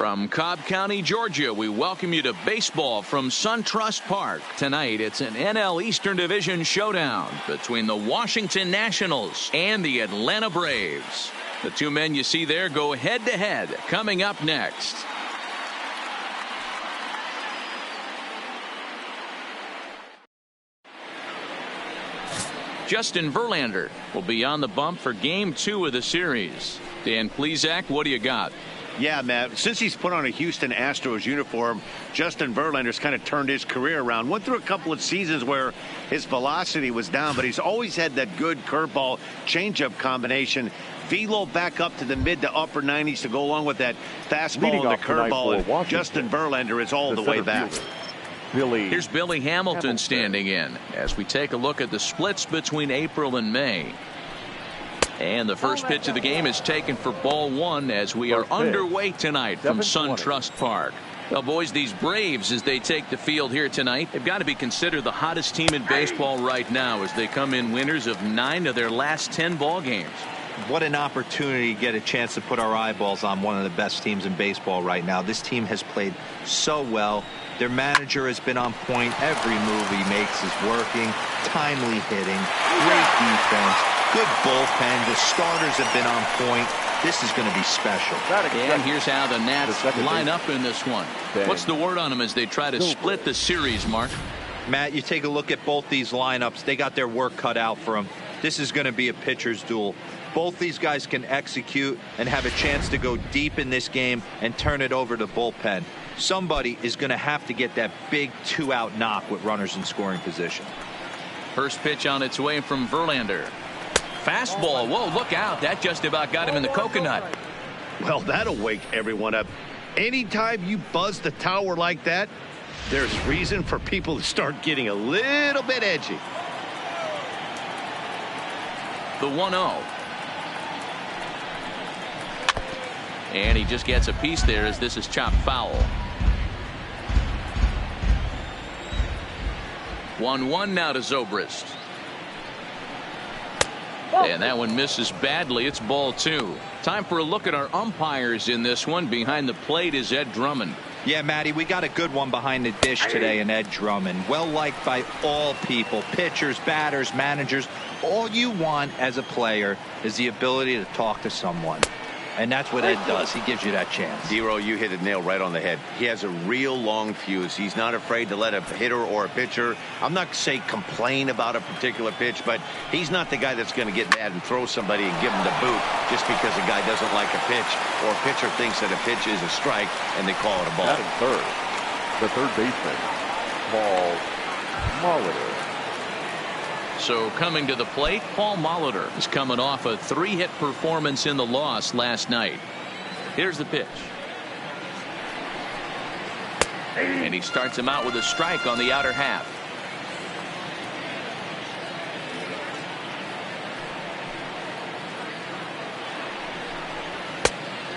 From Cobb County, Georgia, we welcome you to baseball from SunTrust Park. Tonight, it's an NL Eastern Division showdown between the Washington Nationals and the Atlanta Braves. The two men you see there go head-to-head coming up next. Justin Verlander will be on the bump for Game 2 of the series. Dan Plesac, what do you got? Yeah, Matt, since he's put on a Houston Astros uniform, Justin Verlander's kind of turned his career around. Went through a couple of seasons where his velocity was down, but he's always had that good curveball changeup combination. Velo back up to the mid to upper 90s to go along with that fastball and the curveball. And Justin Verlander is all the way back. Here's Billy Hamilton standing in as we take a look at the splits between April and May. And the first pitch of the game is taken for ball one as we are underway tonight from SunTrust Park. Well, boys, these Braves, as they take the field here tonight, they've got to be considered the hottest team in baseball right now as they come in winners of 9 of their last 10 ball games. What an opportunity to get a chance to put our eyeballs on one of the best teams in baseball right now. This team has played so well. Their manager has been on point. Every move he makes is working. Timely hitting. Great defense. Good bullpen. The starters have been on point. This is going to be special. And here's how the Nats line up in this one. What's the word on them as they try to split the series, Mark? Matt, you take a look at both these lineups. They got their work cut out for them. This is going to be a pitcher's duel. Both these guys can execute and have a chance to go deep in this game and turn it over to bullpen. Somebody is going to have to get that big 2-out knock with runners in scoring position. First pitch on its way from Verlander. Fastball. Whoa, look out. That just about got him in the coconut. Well, that'll wake everyone up. Anytime you buzz the tower like that, there's reason for people to start getting a little bit edgy. The 1-0. And he just gets a piece there as this is chopped foul. 1-1 now to Zobrist. And that one misses badly. It's ball 2. Time for a look at our umpires in this one. Behind the plate is Ed Drummond. Yeah, Matty, we got a good one behind the dish today in Ed Drummond. Well liked by all people, pitchers, batters, managers. All you want as a player is the ability to talk to someone. And that's what Ed does. He gives you that chance. Dero, you hit it nail right on the head. He has a real long fuse. He's not afraid to let a hitter or a pitcher, I'm not say complain about a particular pitch, but he's not the guy that's going to get mad and throw somebody and give him the boot just because a guy doesn't like a pitch or a pitcher thinks that a pitch is a strike and they call it a ball. Batting third, the third baseman, Paul Molitor. So coming to the plate, Paul Molitor is coming off a 3-hit performance in the loss last night. Here's the pitch. And he starts him out with a strike on the outer half.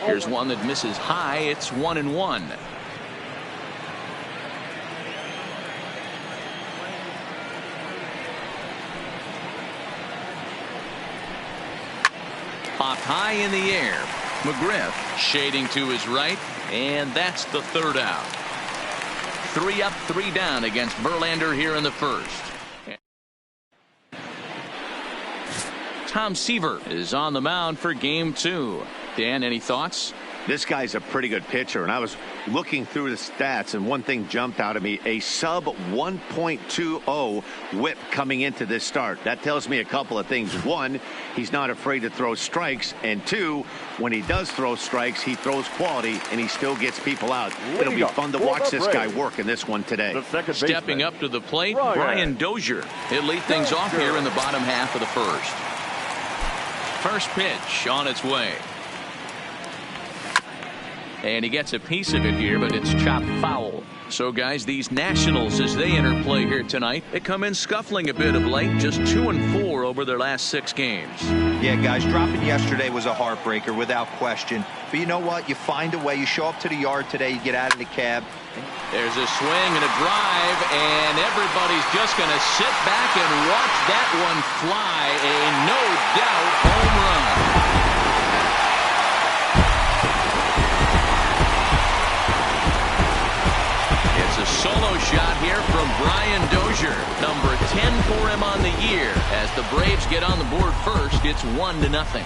Here's one that misses high. It's 1-1. Popped high in the air. McGriff shading to his right, and that's the third out. 3 up, 3 down against Verlander here in the first. Tom Seaver is on the mound for game 2. Dan, any thoughts? This guy's a pretty good pitcher, and I was looking through the stats, and one thing jumped out at me, a sub 1.20 whip coming into this start. That tells me a couple of things. One, he's not afraid to throw strikes, and 2, when he does throw strikes, he throws quality, and he still gets people out. It'll be fun to watch this guy work in this one today. Stepping up to the plate, Brian Dozier. He'll lead things off here in the bottom half of the first. First pitch on its way. And he gets a piece of it here, but it's chopped foul. So, guys, these Nationals, as they enter play here tonight, they come in scuffling a bit of late, just 2-4 over their last 6 games. Yeah, guys, dropping yesterday was a heartbreaker without question. But you know what? You find a way. You show up to the yard today. You get out of the cab. There's a swing and a drive, and everybody's just going to sit back and watch that one fly. A no-doubt home run. here from Brian Dozier. Number 10 for him on the year. As the Braves get on the board first, it's 1-0.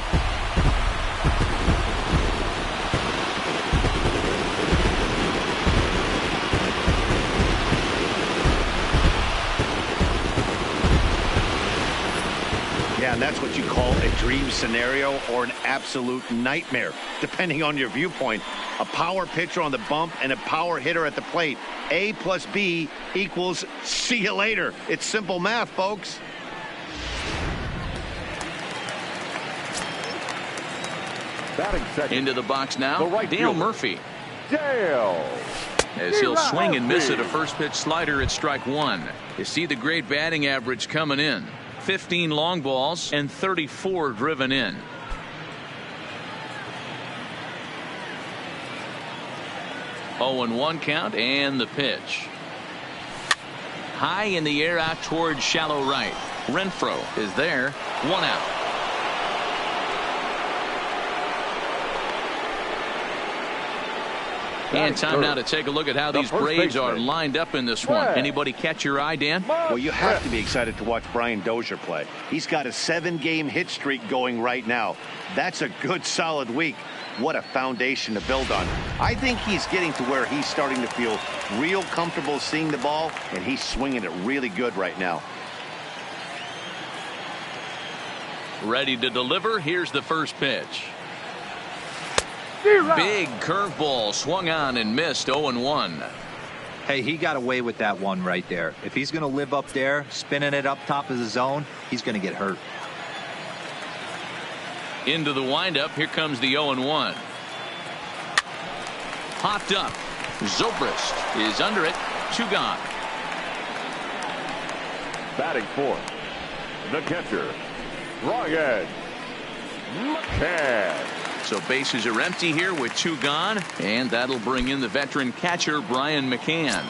Yeah, and that's what you call a dream scenario or an absolute nightmare, depending on your viewpoint. A power pitcher on the bump and a power hitter at the plate. A plus B equals see you later. It's simple math, folks. Batting second. Into the box now, The right Dale fielder. Murphy. Dale. As he'll swing and miss at a Murphy. first pitch slider at strike one. You see the great batting average coming in. 15 long balls and 34 driven in. Oh, and 1 count and the pitch. High in the air out towards shallow right. Renfroe is there. 1 out. And time now to take a look at how these Braves are lined up in this one. Anybody catch your eye, Dan? Well, you have to be excited to watch Brian Dozier play. He's got a 7-game hit streak going right now. That's a good, solid week. What a foundation to build on. I think he's getting to where he's starting to feel real comfortable seeing the ball, and he's swinging it really good right now. Ready to deliver. Here's the first pitch. Big curveball swung on and missed. 0-1. Hey, he got away with that one right there. If he's going to live up there, spinning it up top of the zone, he's going to get hurt. Into the windup. Here comes the 0-1. Popped up. Zobrist is under it. 2 gone. Batting fourth. The catcher. Ryan McCann. So bases are empty here with 2 gone, and that'll bring in the veteran catcher Brian McCann.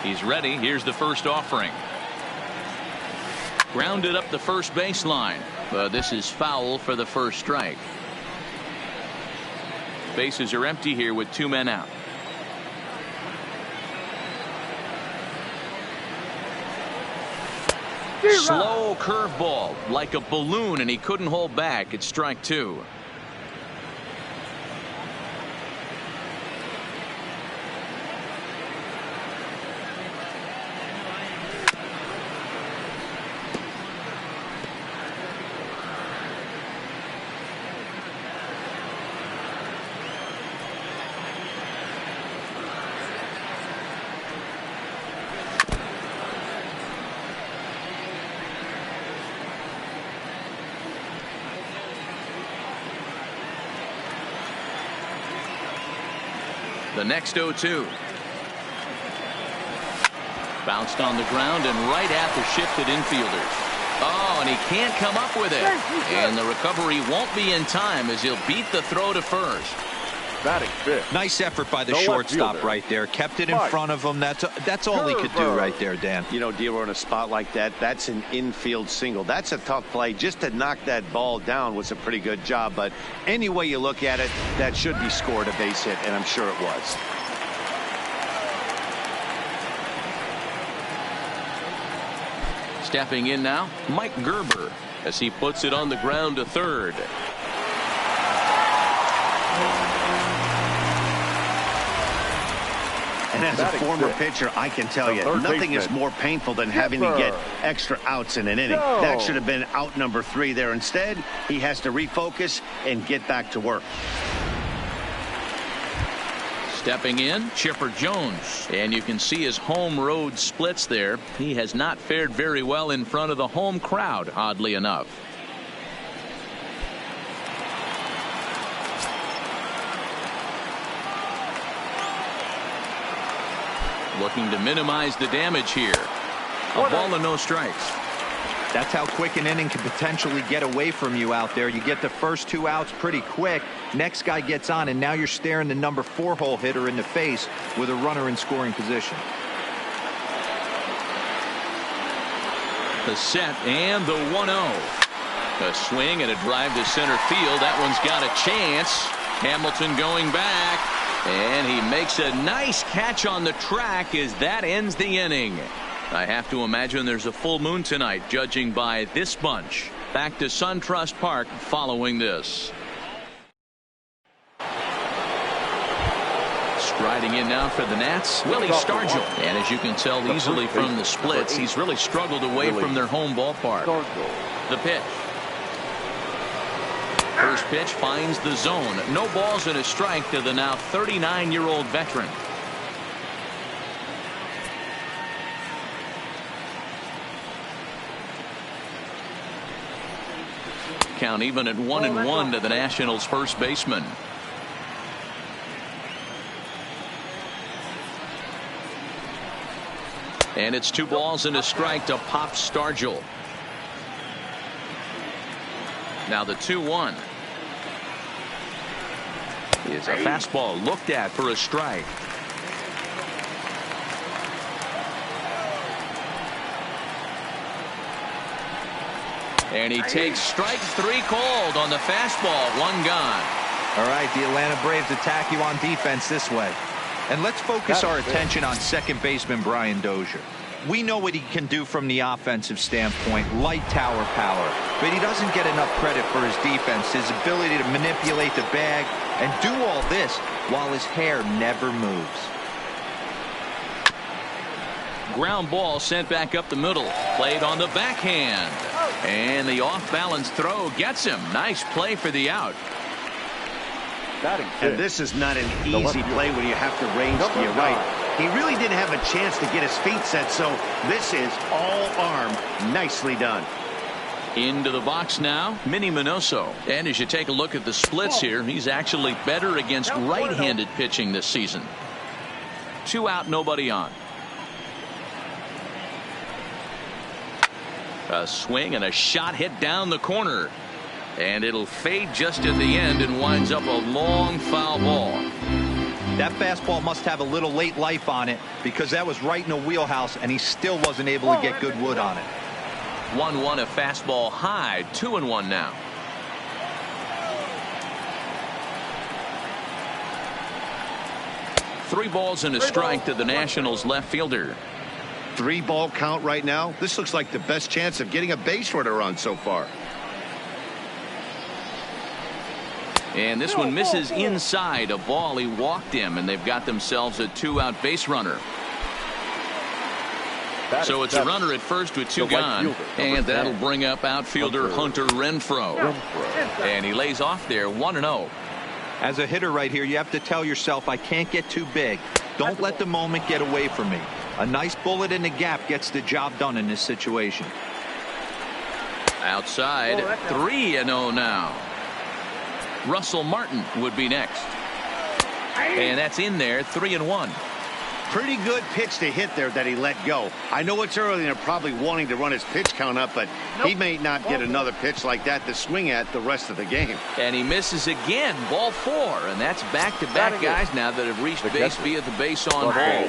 He's ready. Here's the first offering. Grounded up the first baseline. This is foul for the first strike. Bases are empty here with 2 men out. Slow curveball like a balloon, and he couldn't hold back. It's strike 2. The next 0-2. Bounced on the ground and right at the shifted infielders. Oh, and he can't come up with it. And the recovery won't be in time as he'll beat the throw to first. Batting fifth. Nice effort by the The left shortstop fielder. right there. Kept it in Mike front of him. That's all he could do Gerber. right there, Dan. You know, dealer in a spot like that, that's an infield single. That's a tough play. Just to knock that ball down was a pretty good job. But any way you look at it, that should be scored a base hit, and I'm sure it was. Stepping in now, Mike Gerber, as he puts it on the ground to third. And as a Batting former sixth. pitcher, I can tell The you, third nothing is baseman. more painful than having to get extra outs in an inning. No. That should have been out number 3 there. Instead, he has to refocus and get back to work. Stepping in, Chipper Jones. And you can see his home road splits there. He has not fared very well in front of the home crowd, oddly enough. Looking to minimize the damage here. A ball and no strikes. That's how quick an inning can potentially get away from you out there. You get the first 2 outs pretty quick. Next guy gets on, and now you're staring the number 4 hole hitter in the face with a runner in scoring position. The set and the 1-0. A swing and a drive to center field. That one's got a chance. Hamilton going back. And he makes a nice catch on the track as that ends the inning. I have to imagine there's a full moon tonight, judging by this bunch. Back to SunTrust Park following this. Striding in now for the Nats, Willie Stargell. And as you can tell easily from the splits, he's really struggled away from their home ballpark. The pitch. First pitch finds the zone. No balls and a strike to the now 39-year-old veteran. Count even at 1-1 to the Nationals' first baseman. And it's 2 balls and a strike to Pop Stargell. Now the 2-1 is a fastball looked at for a strike. And he takes strike 3 called on the fastball. 1 gone. All right, the Atlanta Braves attack you on defense this way. And let's focus our attention on second baseman Brian Dozier. We know what he can do from the offensive standpoint, light tower power, but he doesn't get enough credit for his defense, his ability to manipulate the bag and do all this while his hair never moves. Ground ball sent back up the middle, played on the backhand, and the off-balance throw gets him. Nice play for the out. And this is not an easy play when you have to range to your right. He really didn't have a chance to get his feet set, so this is all arm. Nicely done. Into the box now, Minnie Minoso. And as you take a look at the splits here, he's actually better against right-handed pitching this season. 2 out, nobody on. A swing and a shot hit down the corner. And it'll fade just at the end and winds up a long foul ball. That fastball must have a little late life on it because that was right in the wheelhouse and he still wasn't able to get good wood on it. 1-1 a fastball high. 2-1 now. Three balls and a strike to the Nationals left fielder. 3-ball count right now. This looks like the best chance of getting a base runner on so far. And this one misses inside. A ball he walked him, and they've got themselves a 2-out base runner. So it's a runner at first with 2 gone, and that'll bring up outfielder Hunter Renfroe. And he lays off there 1-0. As a hitter right here, you have to tell yourself, I can't get too big. Don't let the moment get away from me. A nice bullet in the gap gets the job done in this situation. Outside, 3-0 now. Russell Martin would be next. And that's in there, 3-1. Pretty good pitch to hit there that he let go. I know it's early and they're probably wanting to run his pitch count up, but he may not get another pitch like that to swing at the rest of the game. And he misses again, ball 4, and that's back-to-back guys now that have reached base via the base on ball.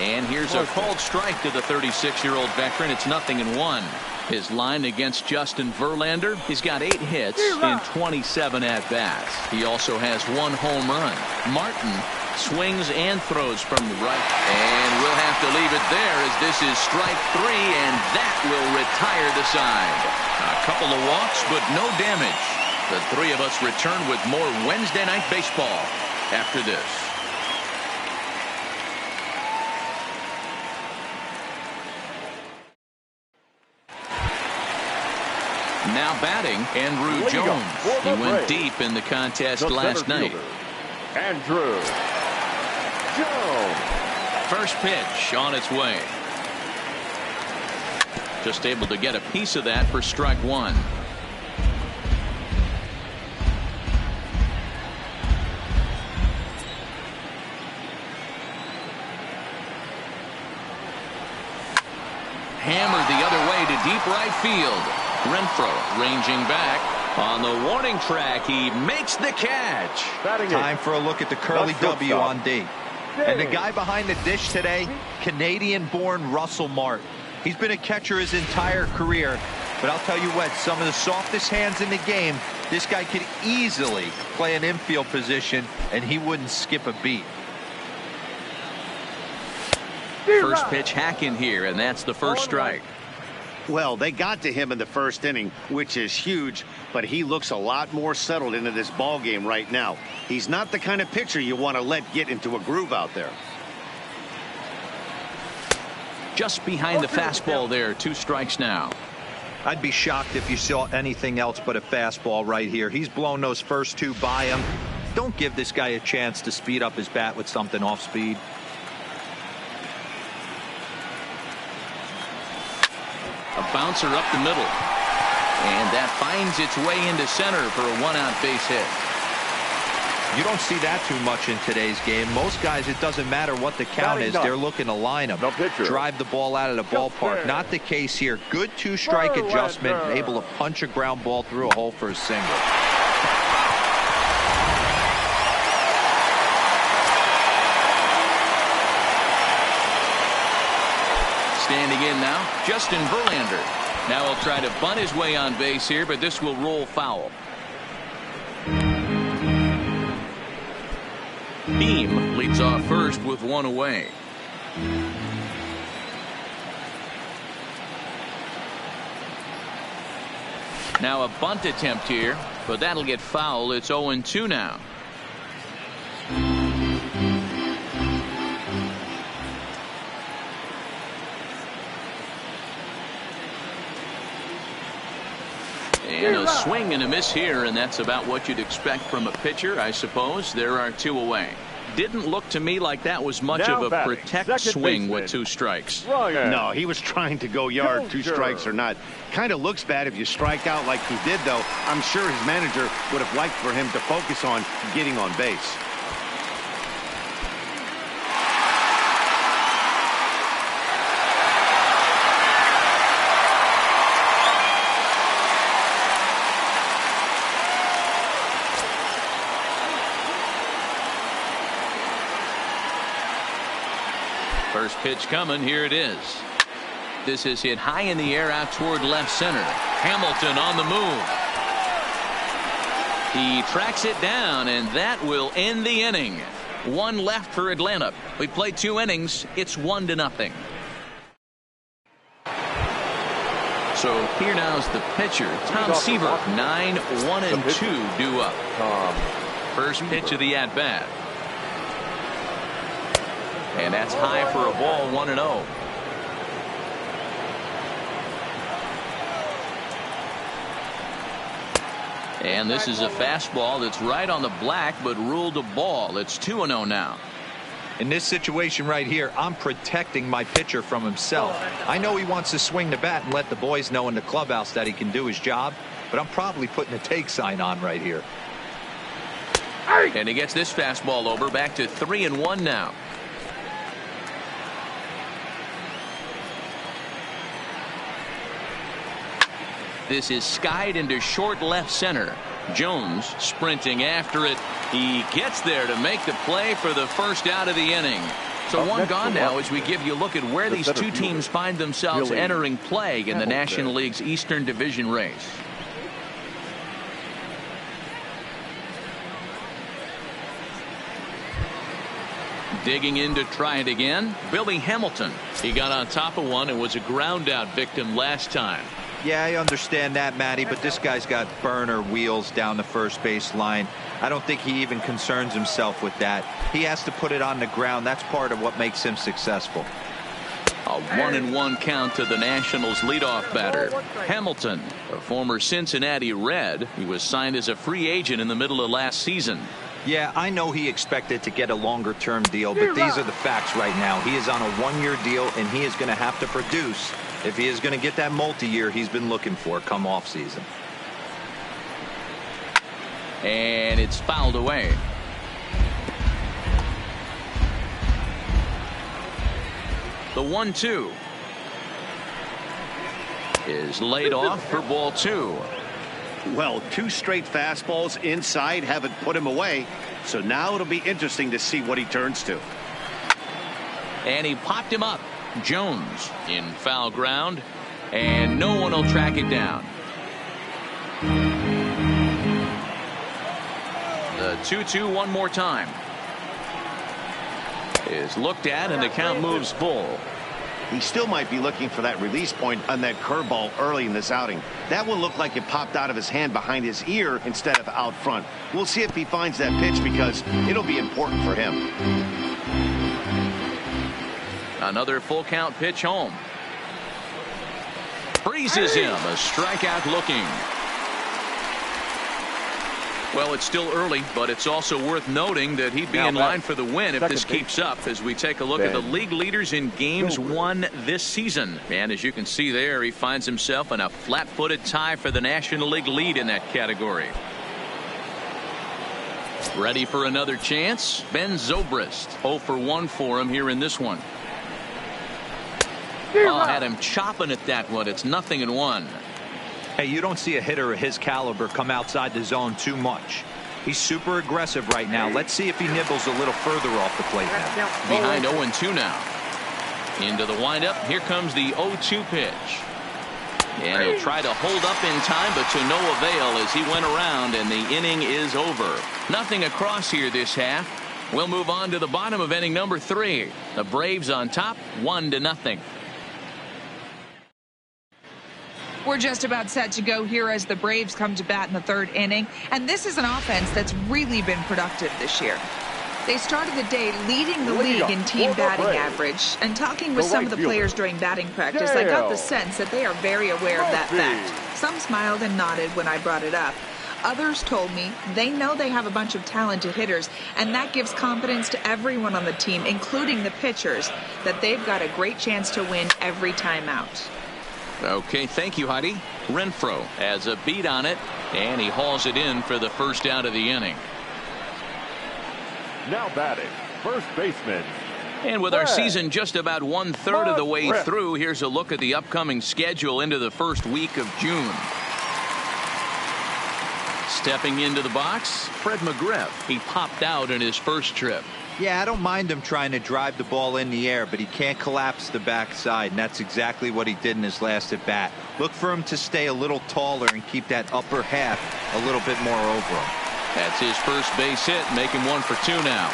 And here's a called strike to the 36-year-old veteran. It's 0-1. His line against Justin Verlander, he's got 8 hits in 27 at-bats. He also has 1 home run. Martin swings and throws from the right. And we'll have to leave it there as this is strike 3, and that will retire the side. A couple of walks, but no damage. The 3 of us return with more Wednesday Night Baseball after this. Now batting, Andrew Jones. He went deep in the contest last night. Andrew Jones. First pitch on its way. Just able to get a piece of that for strike 1. Hammered the other way to deep right field. Renfroe ranging back on the warning track. He makes the catch. Time for a look at the curly W on D. And the guy behind the dish today, Canadian-born Russell Martin. He's been a catcher his entire career, but I'll tell you what, some of the softest hands in the game This guy could easily play an infield position, and he wouldn't skip a beat. First pitch hacking here, and that's the first strike. Well, they got to him in the first inning, which is huge, but he looks a lot more settled into this ball game right now. He's not the kind of pitcher you want to let get into a groove out there. Just behind the fastball there, 2 strikes now. I'd be shocked if you saw anything else but a fastball right here. He's blown those first 2 by him. Don't give this guy a chance to speed up his bat with something off speed. A bouncer up the middle. And that finds its way into center for a 1-out base hit. You don't see that too much in today's game. Most guys, it doesn't matter what the count is. They're looking to line them. Drive the ball out of the ballpark. Not the case here. Good 2-strike adjustment. Able to punch a ground ball through a hole for a single. Standing in now, Justin Verlander. Now he'll try to bunt his way on base here, but this will roll foul. Beam leads off first with 1 away. Now a bunt attempt here, but that'll get foul. It's 0-2 now. And a swing and a miss here, and that's about what you'd expect from a pitcher, I suppose. There are 2 away. Didn't look to me like that was much of a protect swing with 2 strikes. No, he was trying to go yard, 2 strikes or not. Kind of looks bad if you strike out like he did, though. I'm sure his manager would have liked for him to focus on getting on base. First pitch coming. Here it is. This is hit high in the air out toward left center. Hamilton on the move. He tracks it down, and that will end the inning. 1 left for Atlanta. We played 2 innings. It's 1-0. So here now's the pitcher, Tom Seaver. 9-1-2 due up. First pitch of the at-bat. And that's high for a ball, 1-0. And this is a fastball that's right on the black, but ruled a ball. It's 2-0 now. In this situation right here, I'm protecting my pitcher from himself. I know he wants to swing the bat and let the boys know in the clubhouse that he can do his job, but I'm probably putting a take sign on right here. And he gets this fastball over, back to 3-1 now. This is skied into short left center. Jones sprinting after it. He gets there to make the play for the first out of the inning. So 1 gone now as we give you a look at where these 2 teams find themselves entering play in the National League's Eastern Division race. Digging in to try it again, Billy Hamilton. He got on top of one and was a ground out victim last time. Yeah, I understand that, Matty, but this guy's got burner wheels down the first base line. I don't think he even concerns himself with that. He has to put it on the ground. That's part of what makes him successful. A 1-1 count to the Nationals leadoff batter. Hamilton, a former Cincinnati Red. He was signed as a free agent in the middle of last season. Yeah, I know he expected to get a longer-term deal, but these are the facts right now. He is on a 1-year deal, and he is going to have to produce if he is going to get that multi-year he's been looking for come off season. And it's fouled away. The 1-2 is laid off for ball 2. Well, 2 straight fastballs inside haven't put him away. So now it'll be interesting to see what he turns to. And he popped him up. Jones in foul ground, and no one will track it down. 2-2 one more time. Is looked at and the count moves full. He still might be looking for that release point on that curveball early in this outing. That will look like it popped out of his hand behind his ear instead of out front. We'll see if he finds that pitch because it'll be important for him. Another full count pitch home. Freezes him. A strikeout looking. Well, it's still early, but it's also worth noting that he'd be in line for the win if this keeps up as we take a look at the league leaders in games won this season. And as you can see there, he finds himself in a flat-footed tie for the National League lead in that category. Ready for another chance? Ben Zobrist. 0 for 1 for him here in this one. Oh, had him chopping at that one. It's 0-1. Hey, you don't see a hitter of his caliber come outside the zone too much. He's super aggressive right now. Let's see if he nibbles a little further off the plate now. Behind 0-2 now. Into the windup. Here comes the 0-2 pitch. And he'll try to hold up in time, but to no avail as he went around and the inning is over. Nothing across here this half. We'll move on to the bottom of inning number 3. The Braves on top, 1-0. We're just about set to go here as the Braves come to bat in the 3rd inning. And this is an offense that's really been productive this year. They started the day leading the league in team batting average. And talking with some of the players during batting practice, I got the sense that they are very aware of that fact. Some smiled and nodded when I brought it up. Others told me they know they have a bunch of talented hitters, and that gives confidence to everyone on the team, including the pitchers, that they've got a great chance to win every time out. Okay, thank you, Heidi. Renfroe has a beat on it, and he hauls it in for the first out of the inning. Now batting, first baseman. And with our season just about 1/3 of the way through, here's a look at the upcoming schedule into the first week of June. Stepping into the box, Fred McGriff. He popped out in his first trip. Yeah, I don't mind him trying to drive the ball in the air, but he can't collapse the backside, and that's exactly what he did in his last at bat. Look for him to stay a little taller and keep that upper half a little bit more over him. That's his first base hit, making 1 for 2 now.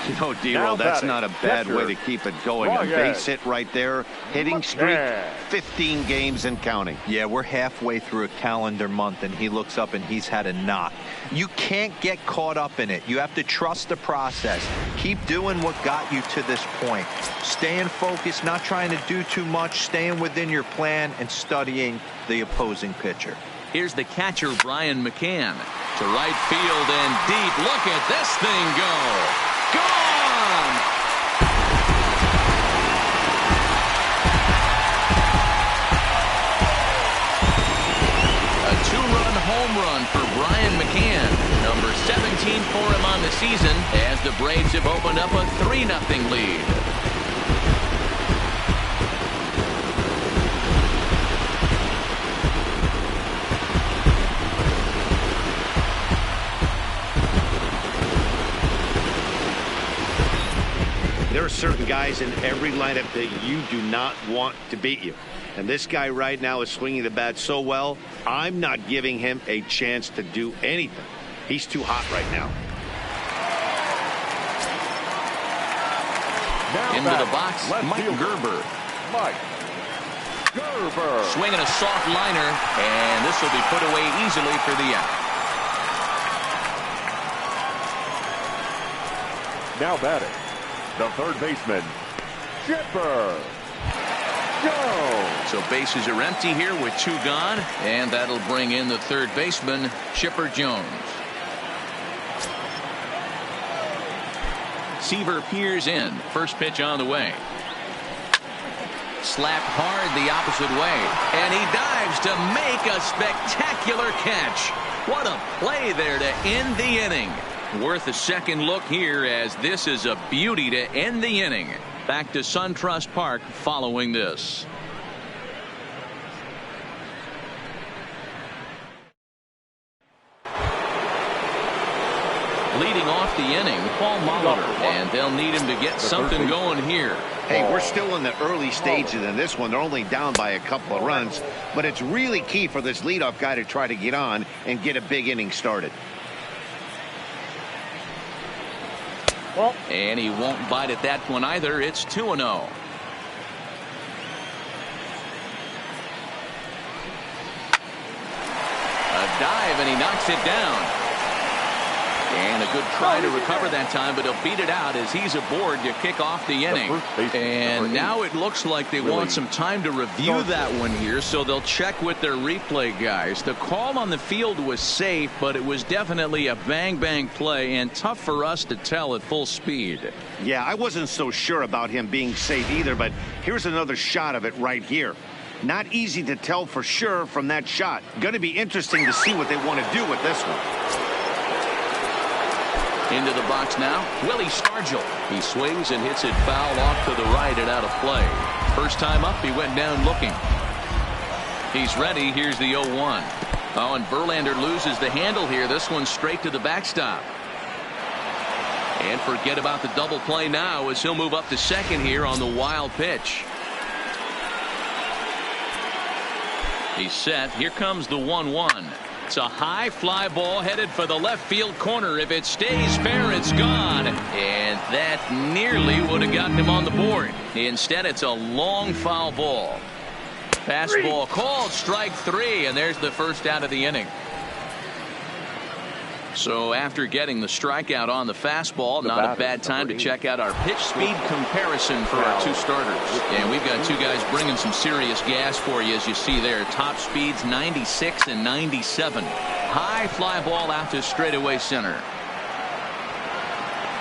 You know, D-Roll, that's not a bad way to keep it going. A base hit right there. Hitting streak, 15 games and counting. Yeah, we're halfway through a calendar month, and he looks up and he's had a knock. You can't get caught up in it. You have to trust the process. Keep doing what got you to this point. Staying focused, not trying to do too much, staying within your plan, and studying the opposing pitcher. Here's the catcher, Brian McCann. To right field and deep. Look at this thing go. Gone! A 2-run home run for Brian McCann. Number 17 for him on the season as the Braves have opened up a 3-0 lead. There are certain guys in every lineup that you do not want to beat you. And this guy right now is swinging the bat so well, I'm not giving him a chance to do anything. He's too hot right now. Into the box, Mike Gerber. Mike Gerber. Swinging a soft liner, and this will be put away easily for the out. Now batting, the third baseman, Chipper Jones. So bases are empty here with 2 gone, and that'll bring in the third baseman, Chipper Jones. Seaver peers in. First pitch on the way. Slapped hard the opposite way, and he dives to make a spectacular catch. What a play there to end the inning. Worth a second look here as this is a beauty to end the inning. Back to SunTrust Park following this. Leading off the inning, Paul Molitor, and they'll need him to get something going here. Hey, we're still in the early stages in this one. They're only down by a couple of runs, but it's really key for this leadoff guy to try to get on and get a big inning started. And he won't bite at that one either. It's 2-0. A dive, and he knocks it down. And a good try to recover that time, but he'll beat it out as he's aboard to kick off the inning. And now it looks like they want some time to review that one here, so they'll check with their replay guys. The call on the field was safe, but it was definitely a bang-bang play and tough for us to tell at full speed. Yeah, I wasn't so sure about him being safe either, but here's another shot of it right here. Not easy to tell for sure from that shot. Going to be interesting to see what they want to do with this one. Into the box now, Willie Stargell. He swings and hits it foul off to the right and out of play. First time up, he went down looking. He's ready. Here's the 0-1. Oh, and Verlander loses the handle here. This one's straight to the backstop. And forget about the double play now as he'll move up to second here on the wild pitch. He's set. Here comes the 1-1. It's a high fly ball headed for the left field corner. If it stays fair, it's gone. And that nearly would have gotten him on the board. Instead, it's a long foul ball. Fastball called, strike 3, and there's the first out of the inning. So after getting the strikeout on the fastball, not a bad time to check out our pitch speed comparison for our two starters. And we've got two guys bringing some serious gas for you, as you see there. Top speeds 96 and 97. High fly ball out to straightaway center.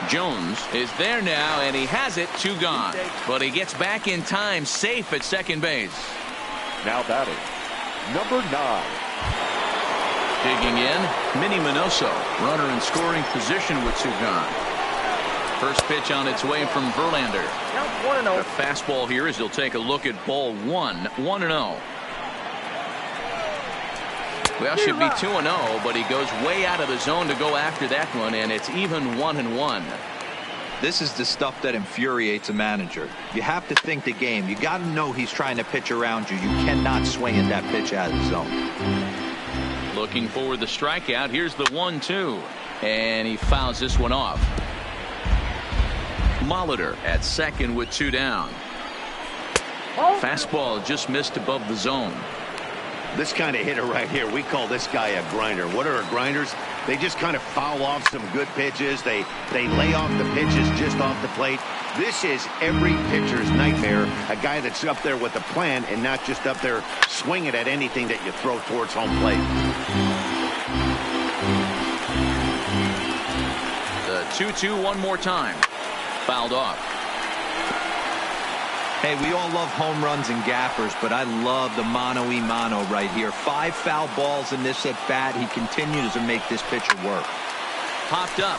Jones is there now, and he has it, 2 gone. But he gets back in time, safe at second base. Now batting, number 9. Digging in, Minnie Minoso, runner in scoring position with 2 gone. First pitch on its way from Verlander. A fastball here as he'll take a look at ball 1, 1-0. Well, should be 2-0, but he goes way out of the zone to go after that one, and it's even 1-1. This is the stuff that infuriates a manager. You have to think the game. You got to know he's trying to pitch around you. You cannot swing at that pitch out of the zone. Looking for the strikeout. Here's the 1-2, and he fouls this one off. Molitor at second with 2 down. Fastball just missed above the zone. This kind of hitter right here, we call this guy a grinder. What are grinders? They just kind of foul off some good pitches. They lay off the pitches just off the plate. This is every pitcher's nightmare. A guy that's up there with a plan and not just up there swinging at anything that you throw towards home plate. The 2-2 one more time. Fouled off. Hey, we all love home runs and gappers, but I love the mano-y-mano right here. 5 foul balls in this at bat. He continues to make this pitcher work. Popped up.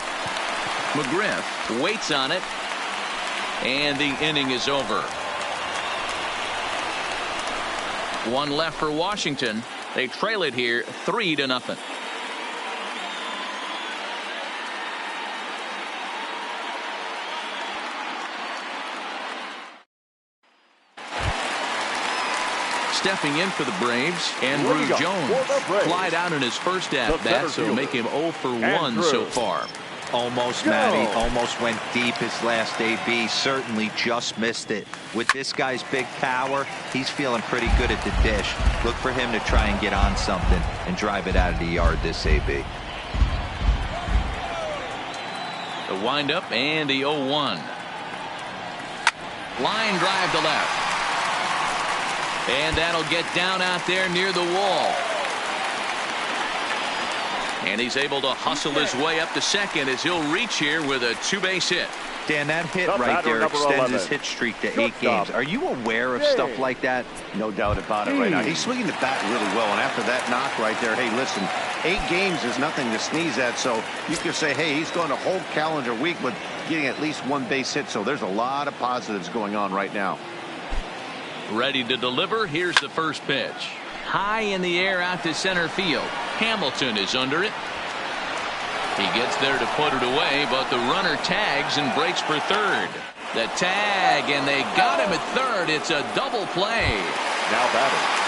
McGriff waits on it, and the inning is over. 1 left for Washington. They trail it here 3-0. Stepping in for the Braves, Andrew Jones flied out in his first at-bat, so make him 0 for 1 so far. Almost, Matty. Almost went deep his last AB. Certainly just missed it. With this guy's big power, he's feeling pretty good at the dish. Look for him to try and get on something and drive it out of the yard this AB. The windup and the 0-1. Line drive to left. And that'll get down out there near the wall. And he's able to hustle his way up to second as he'll reach here with a 2-base hit. Dan, that hit right there extends his hit streak to 8 games. Are you aware of stuff like that? No doubt about it right now. He's swinging the bat really well, and after that knock right there, hey, listen, 8 games is nothing to sneeze at, so you could say, hey, he's going a whole calendar week with getting at least 1 base hit, so there's a lot of positives going on right now. Ready to deliver. Here's the first pitch. High in the air out to center field. Hamilton is under it. He gets there to put it away, but the runner tags and breaks for third. The tag, and they got him at third. It's a double play. Now batting.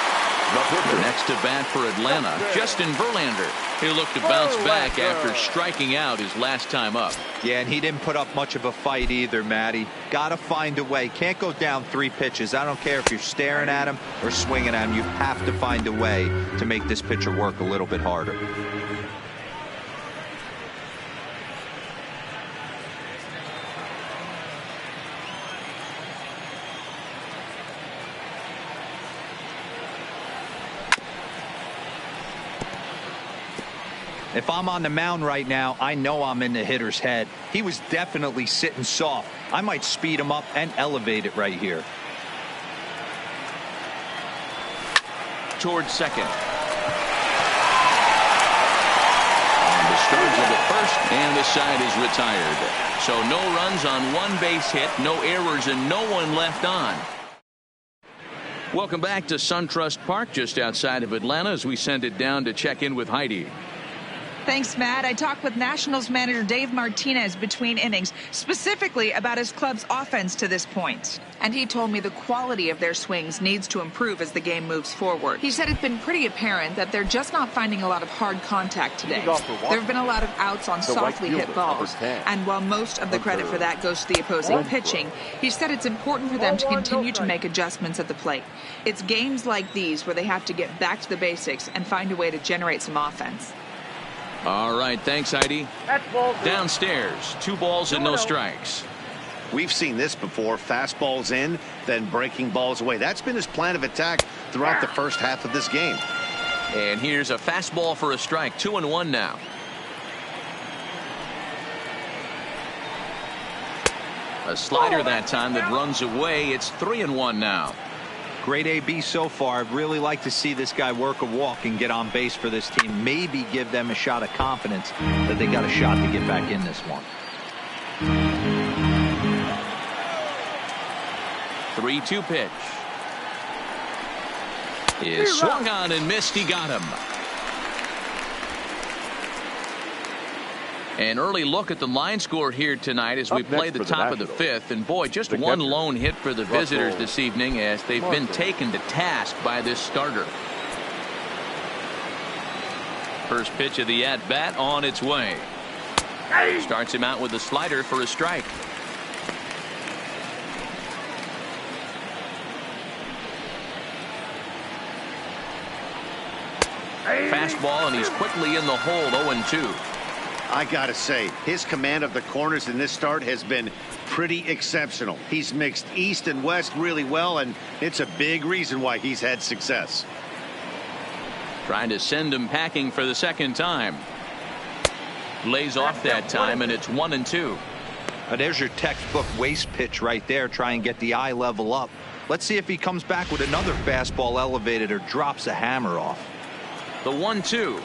Next to bat for Atlanta, Justin Verlander. He'll look to bounce back after striking out his last time up. Yeah, and he didn't put up much of a fight either, Matty. Got to find a way. Can't go down 3 pitches. I don't care if you're staring at him or swinging at him. You have to find a way to make this pitcher work a little bit harder. If I'm on the mound right now, I know I'm in the hitter's head. He was definitely sitting soft. I might speed him up and elevate it right here. Towards second. And disturbs of the first, and the side is retired. So no runs on 1 base hit, no errors, and no one left on. Welcome back to SunTrust Park, just outside of Atlanta, as we send it down to check in with Heidi. Thanks, Matt. I talked with Nationals manager Dave Martinez between innings, specifically about his club's offense to this point. And he told me the quality of their swings needs to improve as the game moves forward. He said it's been pretty apparent that they're just not finding a lot of hard contact today. There have been a lot of outs on softly hit balls. And while most of the credit for that goes to the opposing pitching, he said it's important for them to continue to make adjustments at the plate. It's games like these where they have to get back to the basics and find a way to generate some offense. All right, thanks, Heidi. Downstairs, 2 balls and no strikes. We've seen this before. Fastballs in, then breaking balls away. That's been his plan of attack throughout the first half of this game. And here's a fastball for a strike. 2-1 now. A slider that time that runs away. It's 3-1 now. Great AB so far. I'd really like to see this guy work a walk and get on base for this team. Maybe give them a shot of confidence that they got a shot to get back in this one. 3-2 pitch. Is swung on and missed. He got him. An early look at the line score here tonight as we play the top of the 5th. And boy, just one lone hit for the visitors this evening as they've been taken to task by this starter. First pitch of the at-bat on its way. Starts him out with a slider for a strike. Fastball, and he's quickly in the hole. 0-2. I gotta say, his command of the corners in this start has been pretty exceptional. He's mixed east and west really well, and it's a big reason why he's had success. Trying to send him packing for the second time. Lays off that time, and it's 1-2. There's your textbook waste pitch right there. Try and get the eye level up. Let's see if he comes back with another fastball elevated or drops a hammer off. The 1-2.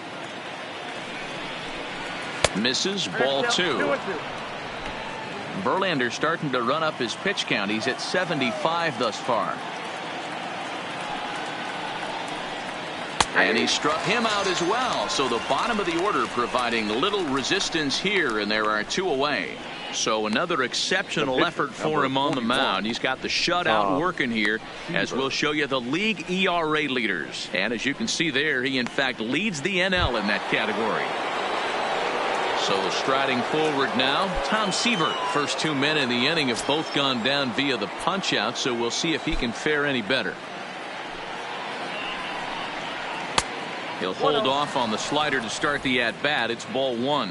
Misses. Ball 2. Verlander starting to run up his pitch count. He's at 75 thus far. And he struck him out as well. So the bottom of the order providing little resistance here, and there are 2 away. So another exceptional effort for him on the mound. He's got the shutout working here, as we'll show you the league ERA leaders. And as you can see there, he in fact leads the NL in that category. So striding forward now, Tom Seaver. First 2 men in the inning have both gone down via the punch out, so we'll see if he can fare any better. He'll hold off on the slider to start the at-bat. It's ball 1.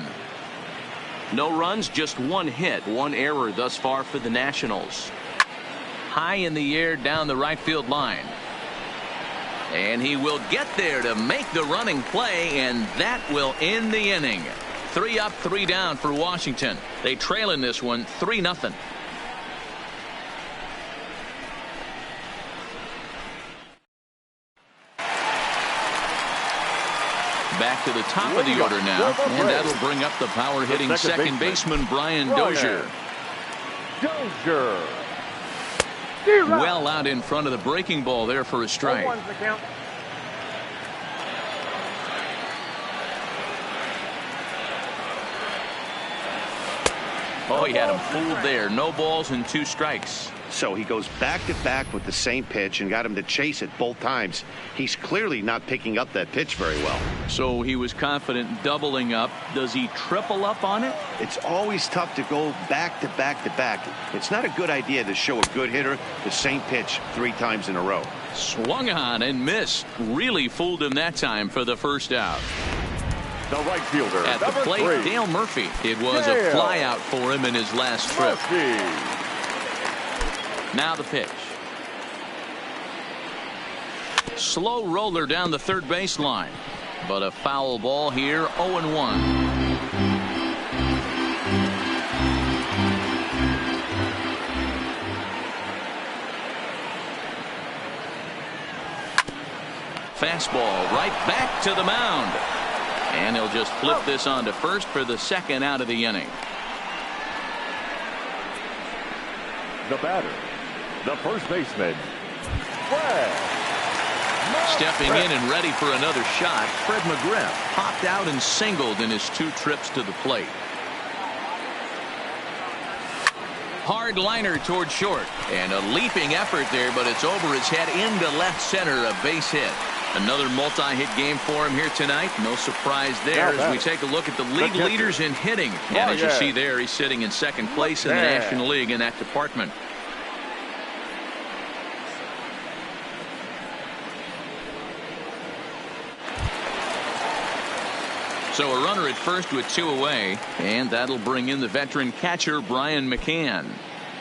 No runs, just 1 hit, 1 error thus far for the Nationals. High in the air down the right field line. And he will get there to make the running play, and that will end the inning. 3 up, 3 down for Washington. They trail in this one 3-0. Back to the top of the order now, and that'll bring up the power hitting second baseman Brian Dozier. Well out in front of the breaking ball there for a strike. Oh, he had him fooled there. No balls and 2 strikes. So he goes back to back with the same pitch and got him to chase it both times. He's clearly not picking up that pitch very well. So he was confident doubling up. Does he triple up on it? It's always tough to go back to back to back. It's not a good idea to show a good hitter the same pitch 3 times in a row. Swung on and missed. Really fooled him that time for the first out. The right fielder. At the plate, 3. Dale Murphy. It was a fly out for him in his last trip. Murphy. Now the pitch. Slow roller down the third baseline. But a foul ball here, 0-1. Fastball right back to the mound. And he'll just flip this on to first for the second out of the inning. The batter, the first baseman, Fred. Stepping in and ready for another shot, Fred McGriff popped out and singled in his 2 trips to the plate. Hard liner toward short, and a leaping effort there, but it's over his head into left center, a base hit. Another multi-hit game for him here tonight. No surprise there as we take a look at the league leaders in hitting. And as you see there, he's sitting in second place in the National League in that department. So a runner at first with 2 away, and that'll bring in the veteran catcher Brian McCann.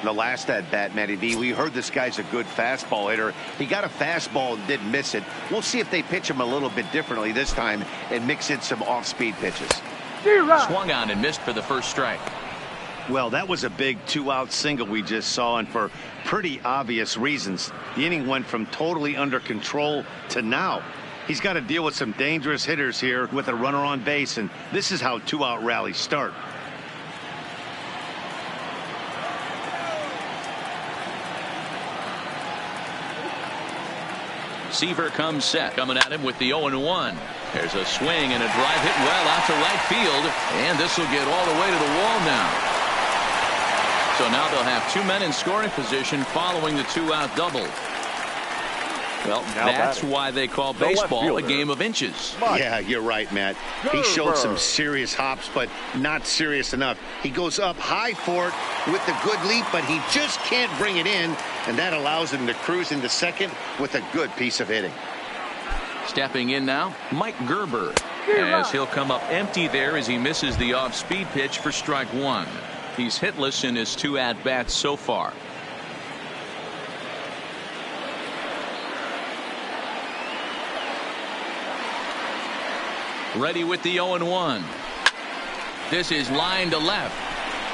The last at bat, Matty V, we heard this guy's a good fastball hitter. He got a fastball and didn't miss it. We'll see if they pitch him a little bit differently this time and mix in some off-speed pitches. Swung on and missed for the first strike. Well, that was a big 2-out single we just saw, and for pretty obvious reasons. The inning went from totally under control to now. He's got to deal with some dangerous hitters here with a runner on base, and this is how 2-out rallies start. Seaver comes set, coming at him with the 0-1. There's a swing and a drive hit well out to right field, and this will get all the way to the wall now. So now they'll have 2 men in scoring position following the 2-out double. Well, that's why they call baseball a game of inches. Yeah, you're right, Matt. He showed some serious hops, but not serious enough. He goes up high for it with the good leap, but he just can't bring it in, and that allows him to cruise into second with a good piece of hitting. Stepping in now, Mike Gerber, as he'll come up empty there as he misses the off-speed pitch for strike 1. He's hitless in his 2 at-bats so far. Ready with the 0-1. This is line to left.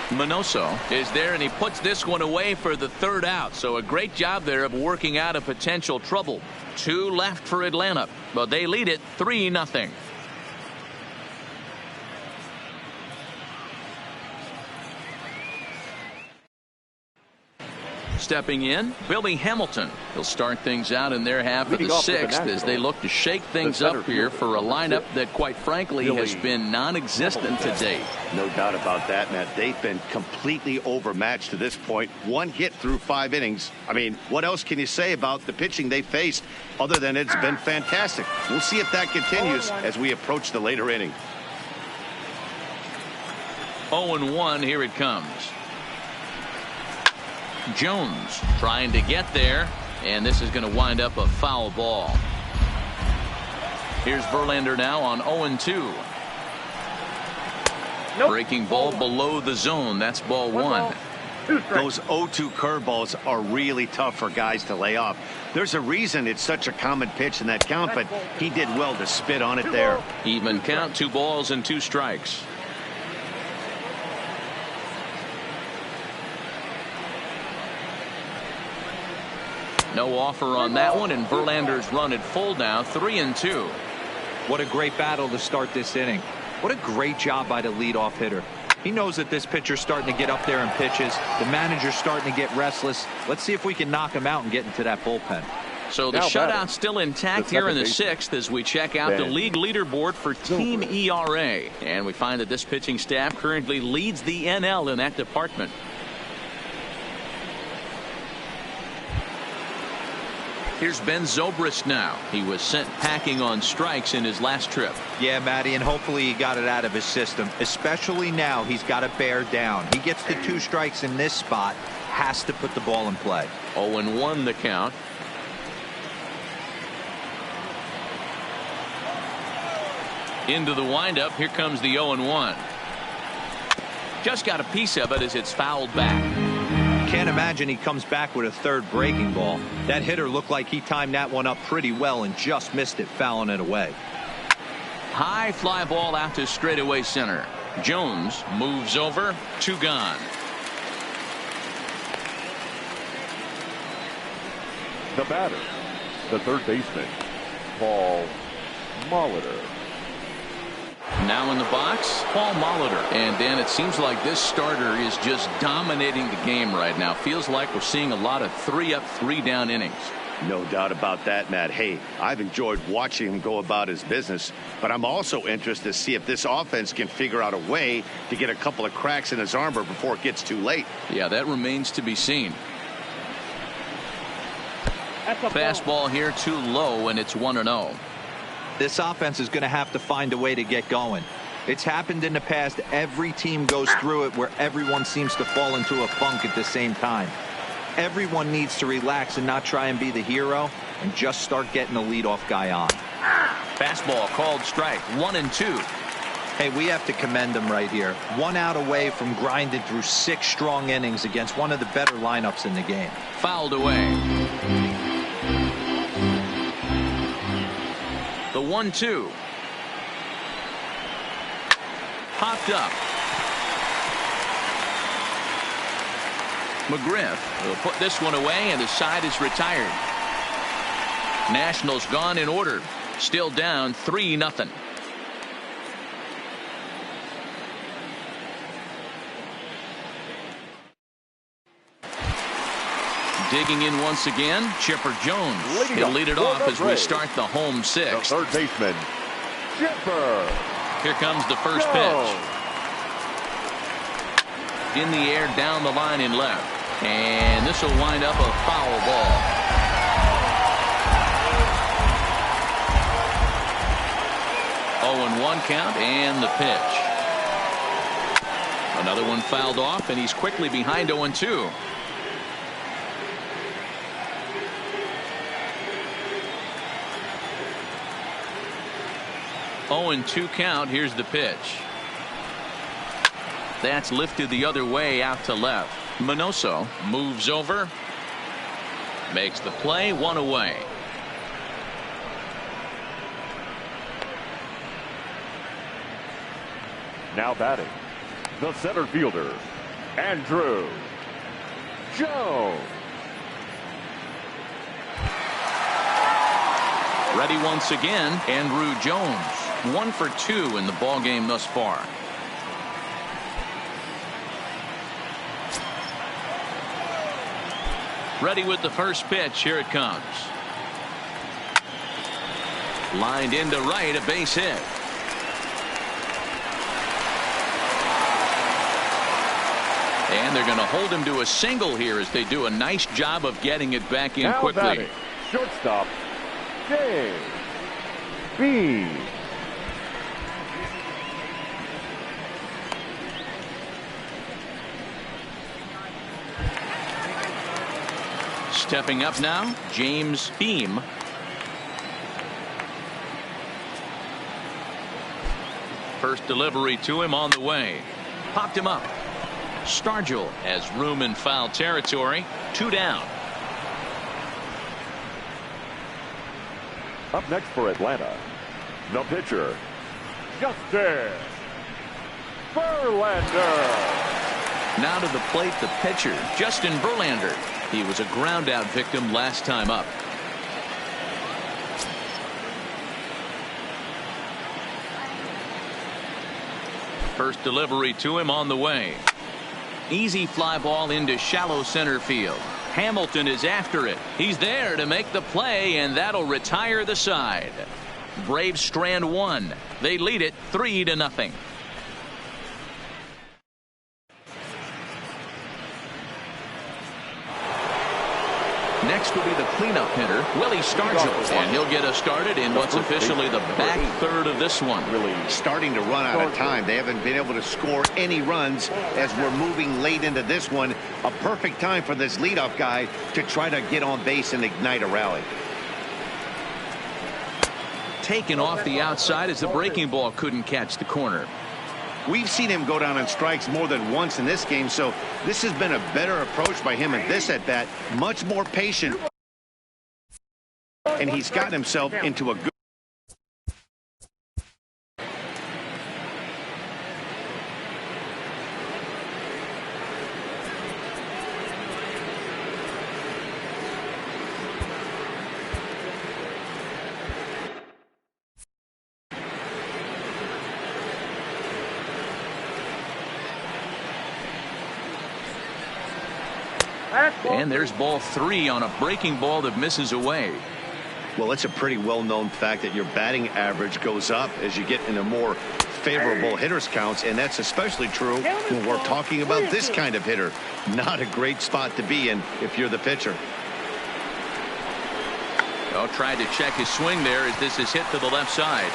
Minoso is there, and he puts this one away for the 3rd out. So a great job there of working out a potential trouble. 2 left for Atlanta, but they lead it 3-0. Stepping in, Billy Hamilton. He'll start things out in their half of the 6th as they look to shake things up here for a lineup that, quite frankly, has been non-existent to date. No doubt about that, Matt. They've been completely overmatched to this point. 1 hit through 5 innings. I mean, what else can you say about the pitching they faced other than it's been fantastic? We'll see if that continues as we approach the later inning. 0-1, here it comes. Jones trying to get there, and this is going to wind up a foul ball. Here's Verlander now on 0-2. Breaking ball below the zone. That's ball 1. Those 0-2 curveballs are really tough for guys to lay off. There's a reason it's such a common pitch in that count, but he did well to spit on it there. Even count, 2 balls and 2 strikes. No offer on that one, and Verlander's run at full now, 3-2. What a great battle to start this inning. What a great job by the leadoff hitter. He knows that this pitcher's starting to get up there in pitches. The manager's starting to get restless. Let's see if we can knock him out and get into that bullpen. So the shutout's still intact here in the 6th as we check out the league leaderboard for team ERA. And we find that this pitching staff currently leads the NL in that department. Here's Ben Zobrist now. He was sent packing on strikes in his last trip. Yeah, Matty, and hopefully he got it out of his system. Especially now, he's got to bear down. He gets the 2 strikes in this spot, has to put the ball in play. 0-1 the count. Into the windup. Here comes the 0-1. Just got a piece of it as it's fouled back. Can't imagine he comes back with a 3rd breaking ball. That hitter looked like he timed that one up pretty well and just missed it, fouling it away. High fly ball out to straightaway center. Jones moves over. 2 gone. The batter, the third baseman, Paul Molitor. Now in the box, Paul Molitor. And then it seems like this starter is just dominating the game right now. Feels like we're seeing a lot of 3-up, 3-down innings. No doubt about that, Matt. Hey, I've enjoyed watching him go about his business, but I'm also interested to see if this offense can figure out a way to get a couple of cracks in his armor before it gets too late. Yeah, that remains to be seen. Fastball here too low, and it's 1-0. This offense is going to have to find a way to get going. It's happened in the past. Every team goes through it where everyone seems to fall into a funk at the same time. Everyone needs to relax and not try and be the hero and just start getting the leadoff guy on. Fastball called strike. 1-2. Hey, we have to commend him right here. 1 out away from grinding through 6 strong innings against one of the better lineups in the game. Fouled away. The 1-2. Popped up. McGriff will put this one away, and the side is retired. Nationals gone in order. Still down 3-0. Digging in once again, Chipper Jones. He'll lead it off as we start the home 6th. The third baseman, Chipper. Here comes the first pitch. In the air, down the line in left. And this will wind up a foul ball. Oh, and 1 count, and the pitch. Another one fouled off, and he's quickly behind 0-2. 0-2 count. Here's the pitch. That's lifted the other way out to left. Minoso moves over. Makes the play. 1 away. Now batting, the center fielder, Andrew Jones. Ready once again, Andrew Jones. 1 for 2 in the ball game thus far. Ready with the first pitch. Here it comes. Lined into right, a base hit. And they're going to hold him to a single here as they do a nice job of getting it back in Now quickly. batting, shortstop, James B. Stepping up now, James Beam. First delivery to him on the way. Popped him up. Stargell has room in foul territory. 2 down. Up next for Atlanta, the pitcher, Justin Verlander. Now to the plate, the pitcher, Justin Verlander. He was a ground out victim last time up. First delivery to him on the way. Easy fly ball into shallow center field. Hamilton is after it. He's there to make the play, and that'll retire the side. Braves strand one. They lead it 3-0. Next will be the cleanup hitter, Willie Stargell, and he'll get us started in what's officially the back third of this one. Really starting to run out of time. They haven't been able to score any runs as we're moving late into this one. A perfect time for this leadoff guy to try to get on base and ignite a rally. Taken off the outside as the breaking ball couldn't catch the corner. We've seen him go down on strikes more than once in this game, so this has been a better approach by him in this at-bat. Much more patient. And he's gotten himself into a good... And there's ball 3 on a breaking ball that misses away. Well, it's a pretty well-known fact that your batting average goes up as you get into more favorable hitters counts, and that's especially true when we're talking about this kind of hitter. Not a great spot to be in if you're the pitcher. Oh, tried to check his swing there as this is hit to the left side.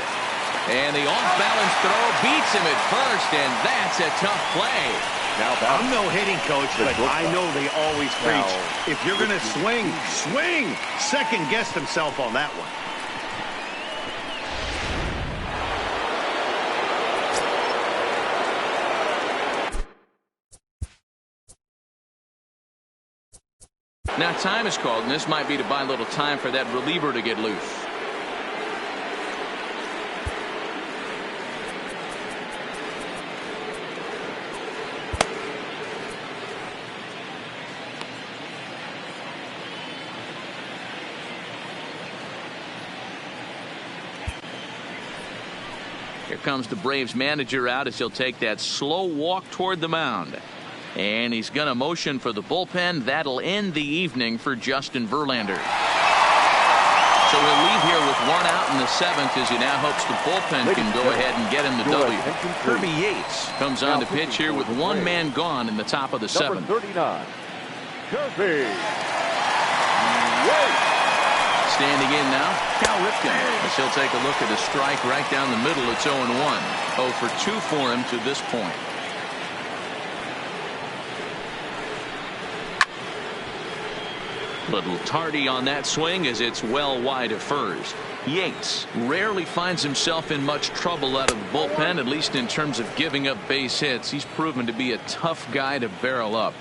And the off-balance throw beats him at first, and that's a tough play. Now, I'm no hitting coach, but I know they always preach, if you're going to swing, swing! Second guessed himself on that one. Now time is called, and this might be to buy a little time for that reliever to get loose. Here comes the Braves manager out as he'll take that slow walk toward the mound. And he's going to motion for the bullpen. That'll end the evening for Justin Verlander. So he'll leave here with 1 out in the 7th as he now hopes the bullpen can go ahead and get him the W. Kirby Yates comes on to pitch here with 1 man gone in the top of the 7th. 39, Kirby Yates. Standing in now, Cal Ripken, as he'll take a look at a strike right down the middle. It's 0-1. 0 for 2 for him to this point. Little tardy on that swing as it's well wide of first. Yates rarely finds himself in much trouble out of the bullpen, at least in terms of giving up base hits. He's proven to be a tough guy to barrel up.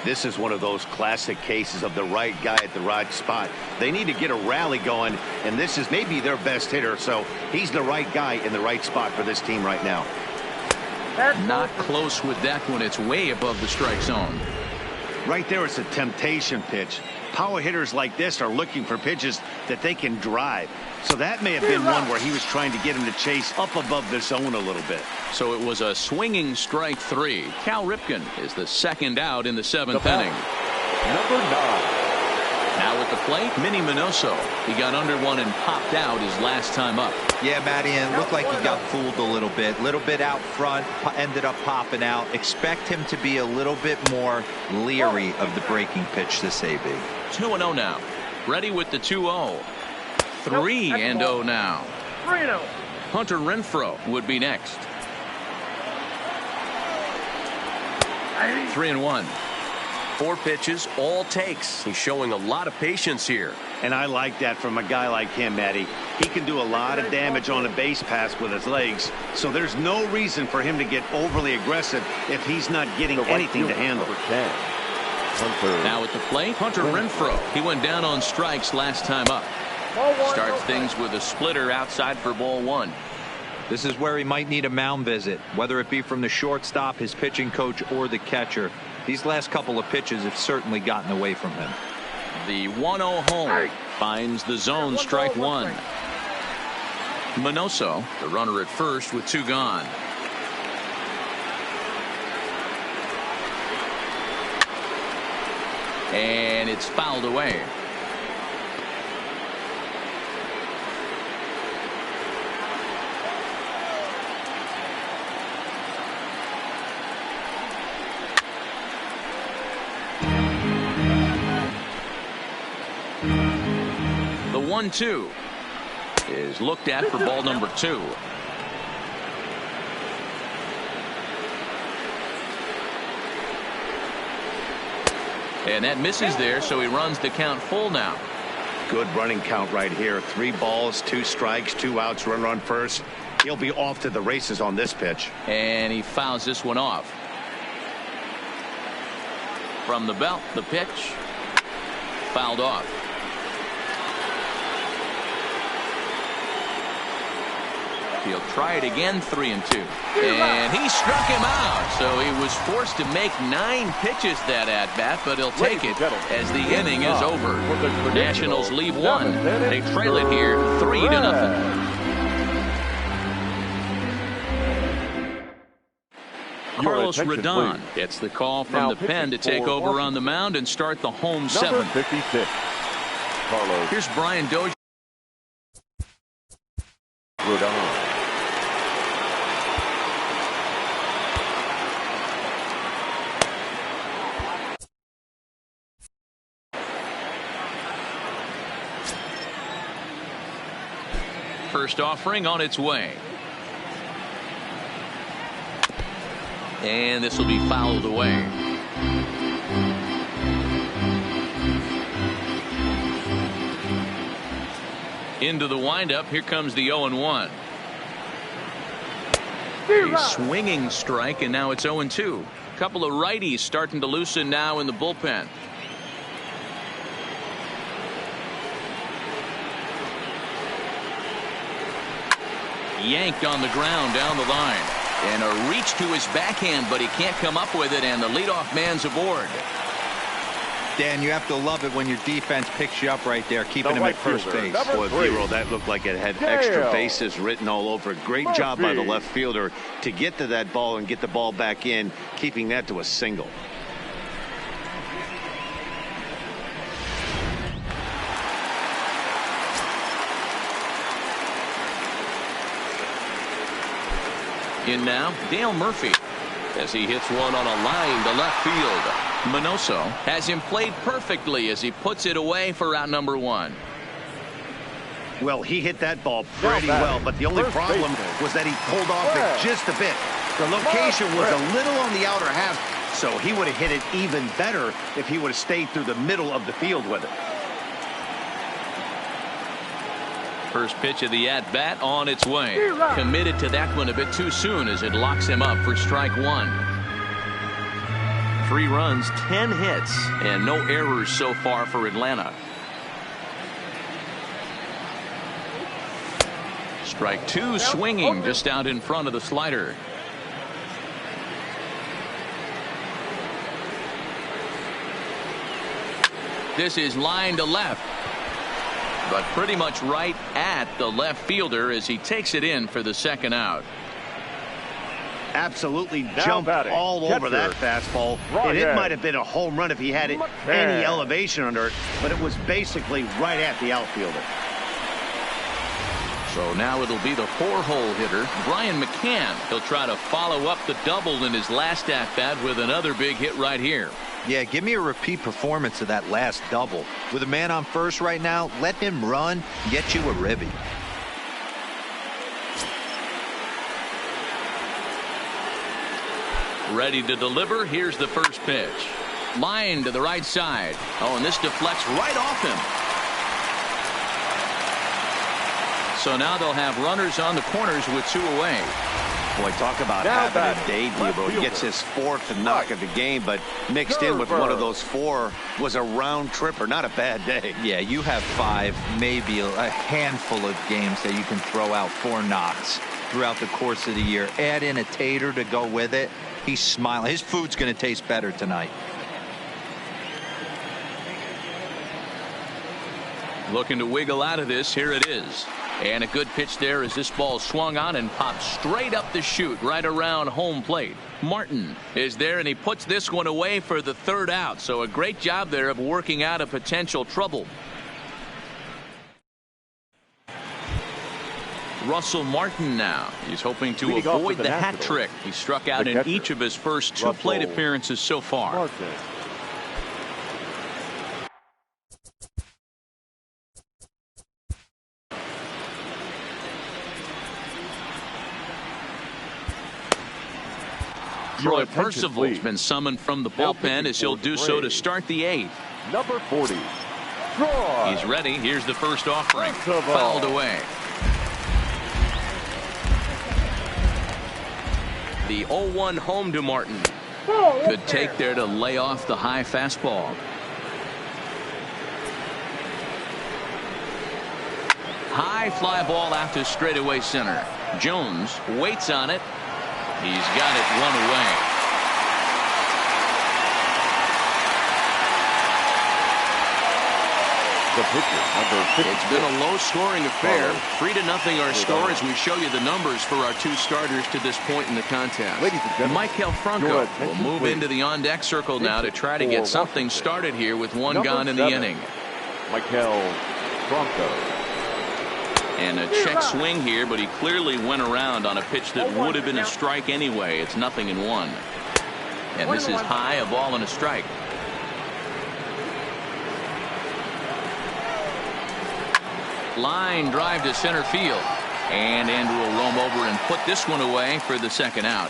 This is one of those classic cases of the right guy at the right spot. They need to get a rally going, and this is maybe their best hitter, so he's the right guy in the right spot for this team right now. Not close with that one. It's way above the strike zone. Right there, it's a temptation pitch. Power hitters like this are looking for pitches that they can drive. So that may have been one where he was trying to get him to chase up above the zone a little bit. So it was a swinging strike 3. Cal Ripken is the 2nd out in the 7th inning. Number 9. Now at the plate, Minnie Minoso. He got under one and popped out his last time up. Yeah, Matty, and it looked like he got fooled a little bit out front, ended up popping out. Expect him to be a little bit more leery of the breaking pitch this AB. 2-0 now. Ready with the 2-0. 3-0 now. 3-0. Hunter Renfroe would be next. 3-1. 4 pitches, all takes. He's showing a lot of patience here. And I like that from a guy like him, Matty. He can do a lot of damage on a base pass with his legs, so there's no reason for him to get overly aggressive if he's not getting anything to handle. Now at the plate, Hunter Renfroe. He went down on strikes last time up. Starts things with a splitter outside for ball 1. This is where he might need a mound visit, whether it be from the shortstop, his pitching coach, or the catcher. These last couple of pitches have certainly gotten away from him. The 1-0 home finds the zone, strike 1. Minoso, the runner at first with 2 gone. And it's fouled away. The 1-2 is looked at for ball number 2. And that misses there, so he runs the count full now. Good running count right here. 3 balls, 2 strikes, 2 outs, runner on first. He'll be off to the races on this pitch. And he fouls this one off. From the belt, the pitch. Fouled off. He'll try it again, 3-2. And he struck him out. So he was forced to make 9 pitches that at-bat, but he'll take it as the inning is over. Nationals leave 1. They trail it here 3-0. Carlos Rodon gets the call from the pen to take over on the mound and start the home 7th. 56. Carlos. Here's Brian Dozier. Rodon. First offering on its way. And this will be fouled away. Into the windup. Here comes the 0-1. A swinging strike, and now it's 0-2. A couple of righties starting to loosen now in the bullpen. Yanked on the ground down the line. And a reach to his backhand, but he can't come up with it, and the leadoff man's aboard. Dan, you have to love it when your defense picks you up right there, keeping him at first base. Boy, Vero, that looked like it had extra bases written all over it. Great job by the left fielder to get to that ball and get the ball back in, keeping that to a single. In now, Dale Murphy, as he hits one on a line to left field. Minoso has him played perfectly as he puts it away for out number 1. Well, he hit that ball pretty well, but the only problem was that he pulled off it just a bit. The location was a little on the outer half, so he would have hit it even better if he would have stayed through the middle of the field with it. First pitch of the at-bat on its way. Committed to that one a bit too soon as it locks him up for strike 1. 3 runs, 10 hits, and no errors so far for Atlanta. Strike 2 swinging just out in front of the slider. This is line to left, but pretty much right at the left fielder as he takes it in for the second out. Absolutely jumped all over that fastball, and it might have been a home run if he had any elevation under it, but it was basically right at the outfielder. So now it'll be the 4-hole hitter, Brian McCann. He'll try to follow up the double in his last at-bat with another big hit right here. Yeah, give me a repeat performance of that last double. With a man on first right now, let him run, get you a ribby. Ready to deliver. Here's the first pitch. Line to the right side. Oh, and this deflects right off him. So now they'll have runners on the corners with 2 away. Boy, talk about having a day, Debo. He gets his 4th knock of the game, but mixed in with one of those 4 was a round tripper. Not a bad day. Yeah, you have 5, maybe a handful of games that you can throw out 4 knocks throughout the course of the year. Add in a tater to go with it. He's smiling. His food's going to taste better tonight. Looking to wiggle out of this. Here it is. And a good pitch there as this ball swung on and popped straight up the chute right around home plate. Martin is there, and he puts this one away for the third out. So a great job there of working out a potential trouble. Russell Martin now. He's hoping to avoid the hat trick. He struck out in each of his first two plate appearances so far. Martin. Troy Percival's been summoned from the bullpen as he'll do so to start the eighth. Number 40. Troy. He's ready. Here's the first offering. Percival. Fouled away. The 0-1 home to Martin. Good take there to lay off the high fastball. High fly ball out to straightaway center. Jones waits on it. He's got it one away. The pitcher, number 56. It's been a low-scoring affair. 3-0 our score as we show you the numbers for our two starters to this point in the contest. Ladies and gentlemen, Michael Franco will move into the on-deck circle now to try to get something started here with one gone in the inning. Michael Franco. And a check swing here, but he clearly went around on a pitch that would have been a strike anyway. It's 0-1. And this is high, a ball and a strike. Line drive to center field. And Andrew will roam over and put this one away for the second out.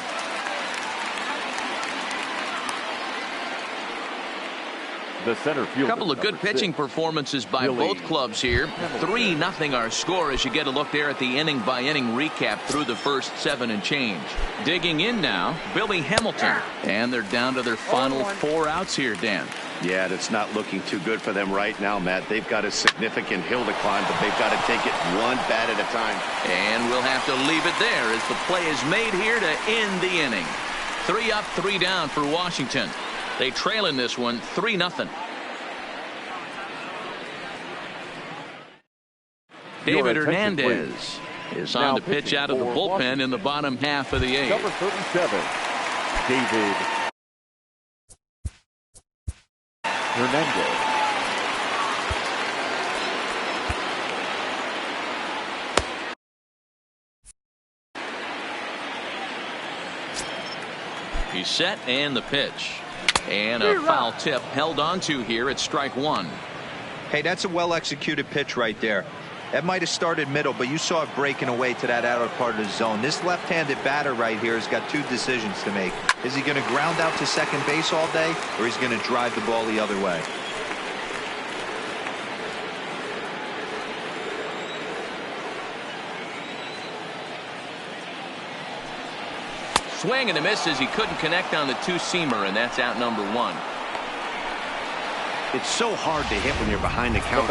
The center fielder. A couple of good pitching performances by both clubs here. 3-0 our score as you get a look there at the inning by inning recap through the first 7 and change. Digging in now, Billy Hamilton. And they're down to their final 4 outs here, Dan. Yeah, that's not looking too good for them right now, Matt. They've got a significant hill to climb, but they've got to take it one bat at a time. And we'll have to leave it there as the play is made here to end the inning. 3 up, 3 down for Washington. They trail in this one 3-0. David Hernandez is on to pitch out of the bullpen in the bottom half of the 8th. Number 37, David Hernandez. He's set and the pitch. And a foul tip held onto here at strike 1. Hey, that's a well-executed pitch right there. That might have started middle, but you saw it breaking away to that outer part of the zone. This left-handed batter right here has got 2 decisions to make. Is he going to ground out to second base all day, or is he going to drive the ball the other way? Swing and a miss as he couldn't connect on the 2-seamer, and that's out number 1. It's so hard to hit when you're behind the count 0-2,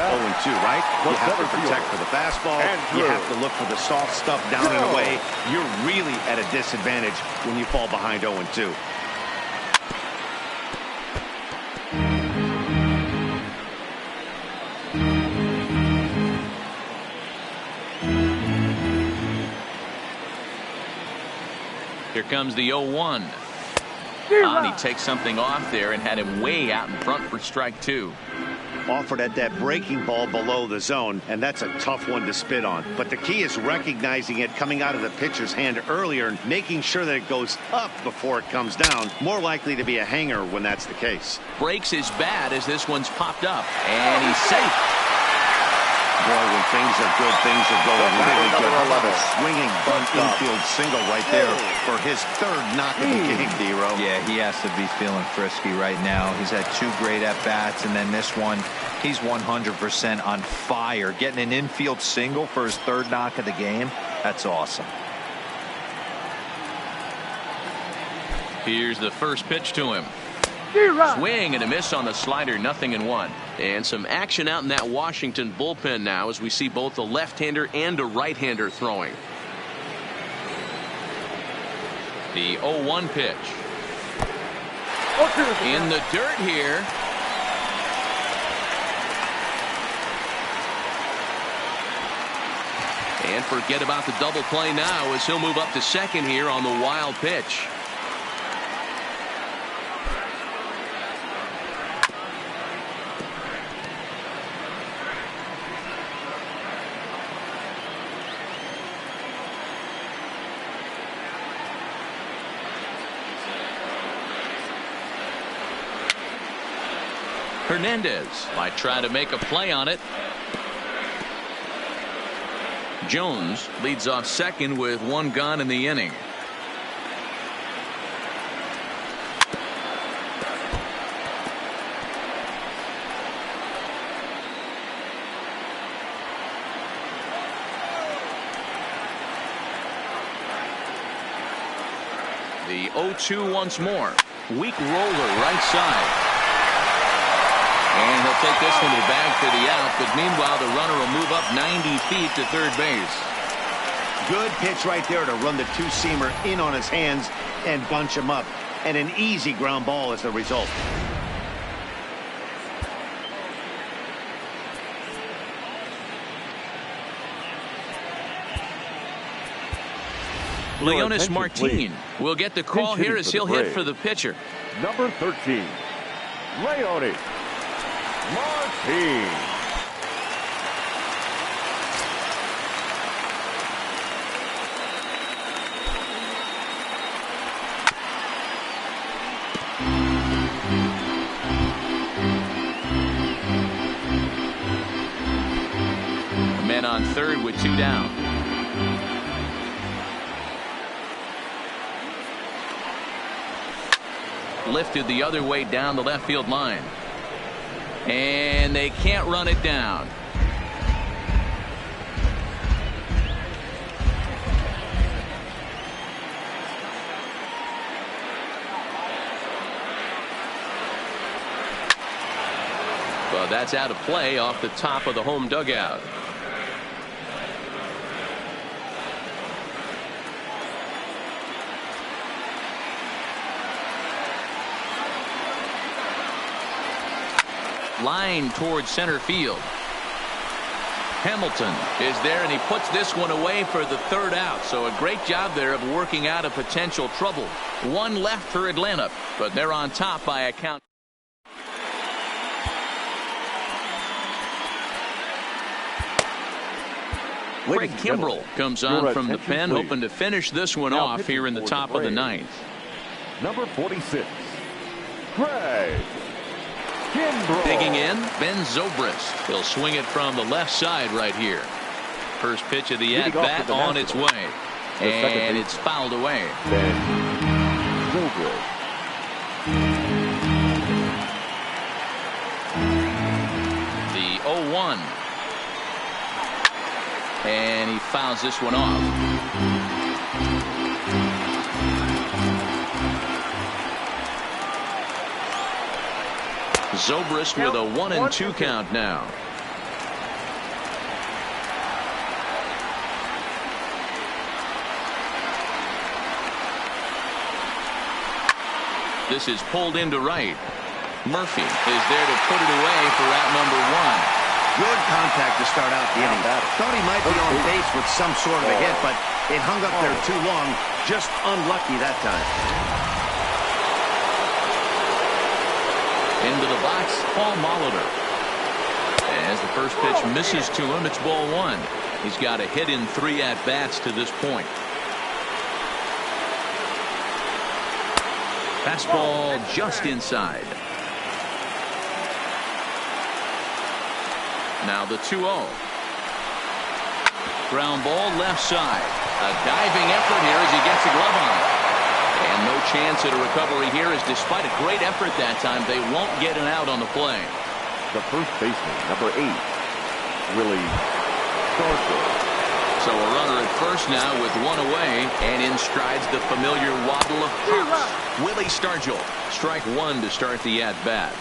right? You have to protect for the fastball. You have to look for the soft stuff down and away. You're really at a disadvantage when you fall behind 0-2. Here comes the 0-1. And he takes something off there and had him way out in front for strike 2. Offered at that breaking ball below the zone, and that's a tough one to spit on. But the key is recognizing it coming out of the pitcher's hand earlier and making sure that it goes up before it comes down. More likely to be a hanger when that's the case. Breaks his bat as this one's popped up, and he's safe. Boy, when things are good, things are going really good. Swinging bunt infield single right there for his 3rd knock of the game, D-Row. Yeah, he has to be feeling frisky right now. He's had 2 great at-bats, and then this one, he's 100% on fire. Getting an infield single for his 3rd knock of the game, that's awesome. Here's the first pitch to him. Swing and a miss on the slider, 0-1. And some action out in that Washington bullpen now as we see both a left-hander and a right-hander throwing. The 0-1 pitch. In the dirt here. And forget about the double play now as he'll move up to second here on the wild pitch. Hernandez might try to make a play on it. Jones leads off second with one gone in the inning. The 0-2 once more. Weak roller right side. And he'll take this one to the bag for the out, but meanwhile the runner will move up 90 feet to third base. Good pitch right there to run the two-seamer in on his hands and bunch him up. And an easy ground ball is the result. Leonis Martin will get the call here as he'll hit for the pitcher. Number 13, Leonis Martin. Men on third with two down. Lifted the other way down the left field line. And they can't run it down. Well, that's out of play off the top of the home dugout. Line towards center field. Hamilton is there, and he puts this one away for the third out. So a great job there of working out a potential trouble. One left for Atlanta, but they're on top by a count. Craig Kimbrell comes on from the pen, hoping to finish this one off here in the top of the ninth. Number 46, Craig Kimbrell. Digging in, Ben Zobrist. He'll swing it from the left side right here. First pitch of the at-bat on its way. And it's fouled away. Ben Zobrist. The 0-1. And he fouls this one off. Zobrist with a 1-2 count now. This is pulled into right. Murphy is there to put it away for out number one. Good contact to start out the inning. Thought he might be on base with some sort of a hit, but it hung up there too long. Just unlucky that time. Into the box, Paul Molitor. As the first pitch misses to him, it's ball one. He's got a hit in 3 at-bats to this point. Fastball just inside. Now the 2-0. Ground ball left side. A diving effort here as he gets a glove on it. And no chance at a recovery here, as despite a great effort that time, they won't get an out on the play. The first baseman, number 8, Willie Stargell. So a runner at first now with one away, and in strides the familiar waddle of pops. Willie Stargell, strike one to start the at-bat.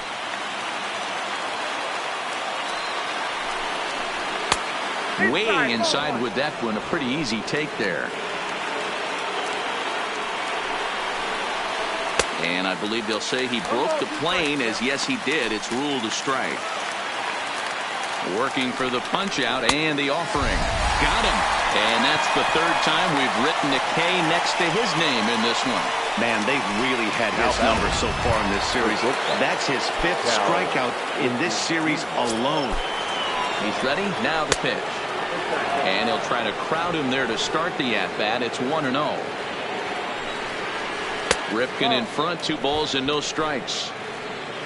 Weighing inside with that one, a pretty easy take there. And I believe they'll say he broke the plane, as yes he did. It's ruled a strike. Working for the punch out and the offering. got him. And that's the third time we've written a K next to his name in this one. Man, they've really had his number so far in this series. That's his 5th strikeout in this series alone. He's ready. Now the pitch. And he'll try to crowd him there to start the at-bat. It's 1-0. Ripken in front, 2 balls and no strikes.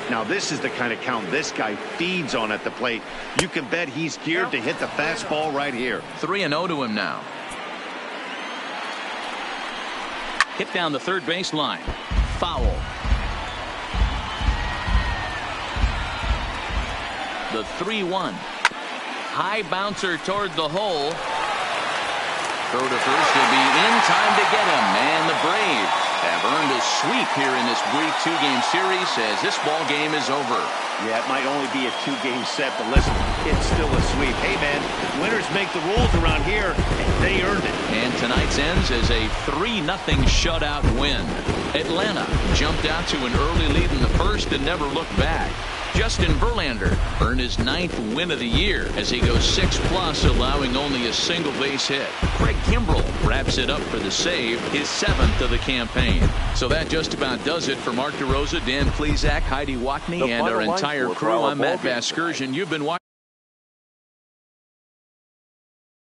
Now this is the kind of count this guy feeds on at the plate. You can bet he's geared to hit the fastball right here. 3-0 to him now. Hit down the third base line. Foul. The 3-1. High bouncer toward the hole. Throw to first will be in time to get him. And the Braves have earned a sweep here in this brief 2-game series as this ball game is over. Yeah, it might only be a 2-game set, but listen, it's still a sweep. Hey, man, winners make the rules around here, and they earned it. And tonight's ends is a 3-0 shutout win. Atlanta jumped out to an early lead in the first and never looked back. Justin Verlander earned his 9th win of the year as he goes 6+, allowing only a single base hit. Craig Kimbrell wraps it up for the save, his 7th of the campaign. So that just about does it for Mark DeRosa, Dan Plesac, Heidi Watney, and our entire crew. I'm Matt Vasgersian. You've been watching.